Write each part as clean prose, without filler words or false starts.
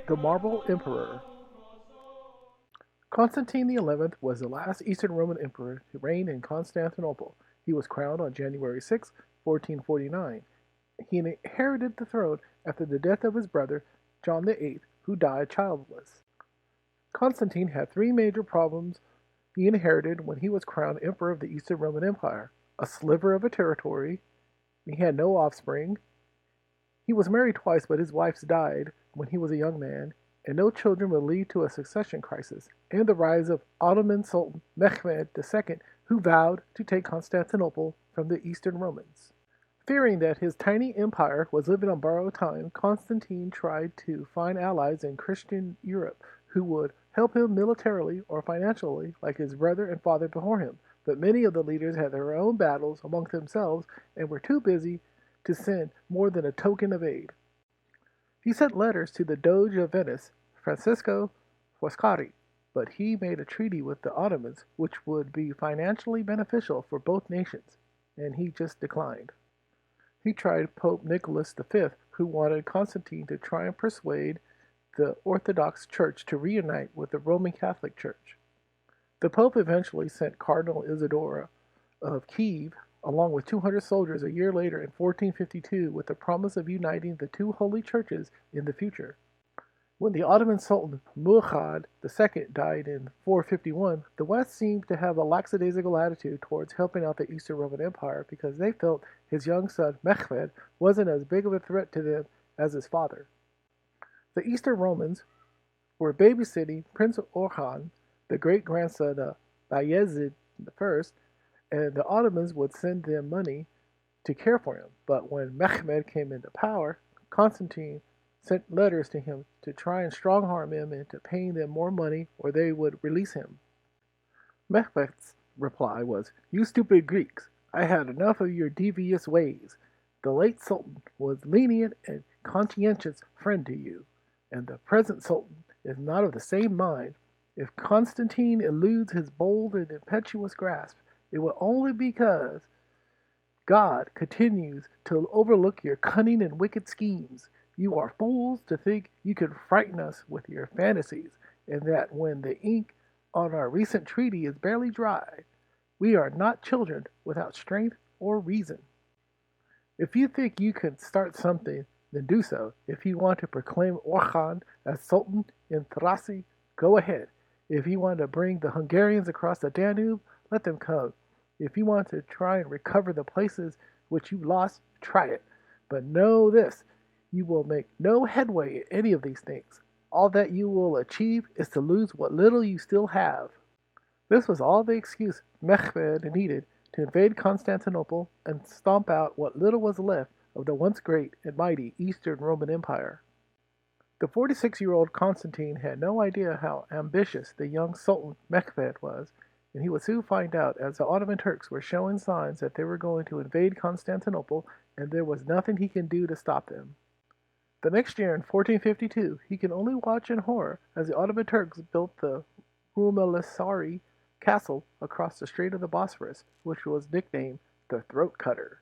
The Marble Emperor. Constantine XI was the last Eastern Roman emperor to reign in Constantinople. He was crowned on January 6, 1449. He inherited the throne after the death of his brother, John VIII, who died childless. Constantine had three major problems he inherited when he was crowned emperor of the Eastern Roman Empire: a sliver of a territory, he had no offspring, he was married twice but his wives died when he was a young man, and no children would lead to a succession crisis, and the rise of Ottoman Sultan Mehmed II, who vowed to take Constantinople from the Eastern Romans. Fearing that his tiny empire was living on borrowed time, Constantine tried to find allies in Christian Europe who would help him militarily or financially like his brother and father before him. But many of the leaders had their own battles among themselves and were too busy to send more than a token of aid. He sent letters to the Doge of Venice, Francisco Foscari, but he made a treaty with the Ottomans which would be financially beneficial for both nations, and he just declined. He tried Pope Nicholas V, who wanted Constantine to try and persuade the Orthodox Church to reunite with the Roman Catholic Church. The Pope eventually sent Cardinal Isidore of Kiev along with 200 soldiers a year later in 1452 with the promise of uniting the two holy churches in the future. When the Ottoman Sultan Muhammad II died in 451, the West seemed to have a lackadaisical attitude towards helping out the Eastern Roman Empire because they felt his young son Mehmed wasn't as big of a threat to them as his father. The Eastern Romans were babysitting Prince Orhan, the great-grandson of Bayezid I, and the Ottomans would send them money to care for him. But when Mehmed came into power, Constantine sent letters to him to try and strong-arm him into paying them more money or they would release him. Mehmed's reply was, "You stupid Greeks, I had enough of your devious ways. The late Sultan was lenient and conscientious friend to you, and the present Sultan is not of the same mind. If Constantine eludes his bold and impetuous grasp, it will only be because God continues to overlook your cunning and wicked schemes. You are fools to think you can frighten us with your fantasies, and that when the ink on our recent treaty is barely dry, we are not children without strength or reason. If you think you can start something, then do so. If you want to proclaim Orhan as Sultan in Thrace, go ahead. If you want to bring the Hungarians across the Danube, let them come. If you want to try and recover the places which you lost, try it. But know this, you will make no headway in any of these things. All that you will achieve is to lose what little you still have." This was all the excuse Mehmed needed to invade Constantinople and stomp out what little was left of the once great and mighty Eastern Roman Empire. The 46-year-old Constantine had no idea how ambitious the young Sultan Mehmed was, and he would soon find out as the Ottoman Turks were showing signs that they were going to invade Constantinople, and there was nothing he could do to stop them. The next year, in 1452, he could only watch in horror as the Ottoman Turks built the Rumelisari castle across the Strait of the Bosphorus, which was nicknamed the Throat Cutter.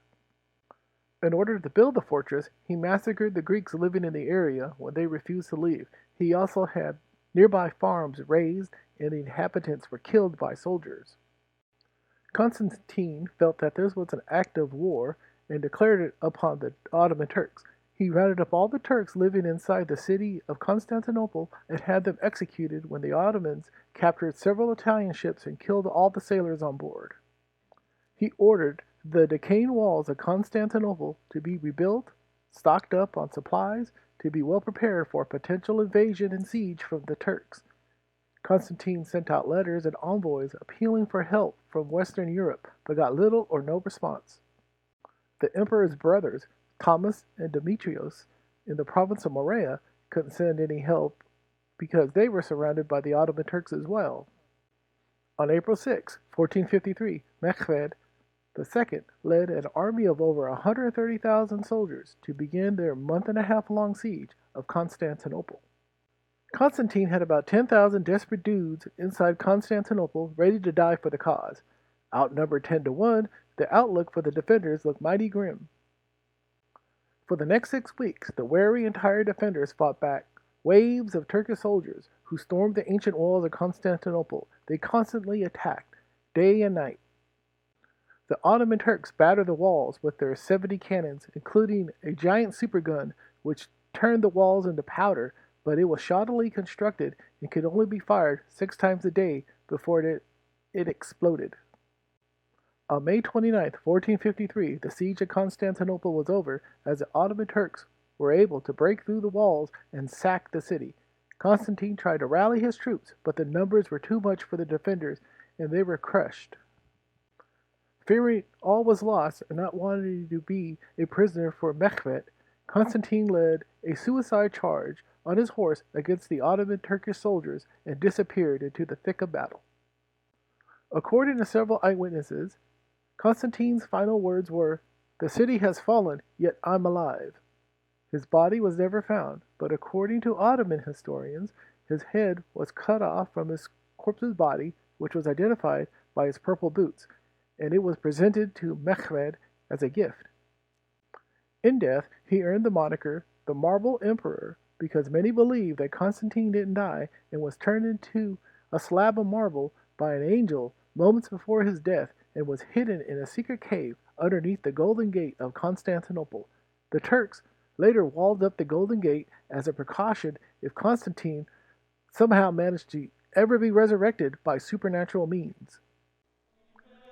In order to build the fortress, he massacred the Greeks living in the area when they refused to leave. He also had nearby farms razed, and the inhabitants were killed by soldiers. Constantine felt that this was an act of war and declared it upon the Ottoman Turks. He rounded up all the Turks living inside the city of Constantinople and had them executed when the Ottomans captured several Italian ships and killed all the sailors on board. He ordered the decaying walls of Constantinople to be rebuilt, stocked up on supplies, to be well prepared for a potential invasion and siege from the Turks. Constantine sent out letters and envoys appealing for help from Western Europe, but got little or no response. The emperor's brothers, Thomas and Demetrios, in the province of Morea, couldn't send any help because they were surrounded by the Ottoman Turks as well. On April 6, 1453, Mehmed II led an army of over 130,000 soldiers to begin their month-and-a-half-long siege of Constantinople. Constantine had about 10,000 desperate dudes inside Constantinople ready to die for the cause. Outnumbered 10 to 1, the outlook for the defenders looked mighty grim. For the next 6 weeks, the wary and tired defenders fought back Waves of Turkish soldiers who stormed the ancient walls of Constantinople. They constantly attacked, day and night. The Ottoman Turks battered the walls with their 70 cannons, including a giant supergun which turned the walls into powder, but it was shoddily constructed and could only be fired 6 times a day before it exploded. On May 29, 1453, the siege of Constantinople was over as the Ottoman Turks were able to break through the walls and sack the city. Constantine tried to rally his troops, but the numbers were too much for the defenders and they were crushed. Fearing all was lost and not wanting to be a prisoner for Mehmet, Constantine led a suicide charge on his horse against the Ottoman Turkish soldiers and disappeared into the thick of battle. According to several eyewitnesses, Constantine's final words were, "The city has fallen, yet I'm alive." His body was never found, but according to Ottoman historians, his head was cut off from his corpse's body, which was identified by his purple boots, and it was presented to Mehmed as a gift. In death, he earned the moniker the Marble Emperor because many believe that Constantine didn't die and was turned into a slab of marble by an angel moments before his death and was hidden in a secret cave underneath the Golden Gate of Constantinople. The Turks later walled up the Golden Gate as a precaution if Constantine somehow managed to ever be resurrected by supernatural means.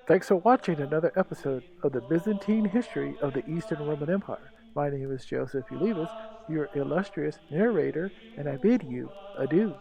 Thanks for watching another episode of the Byzantine history of the Eastern Roman Empire. My name is Joseph Ulivas, your illustrious narrator, and I bid you adieu.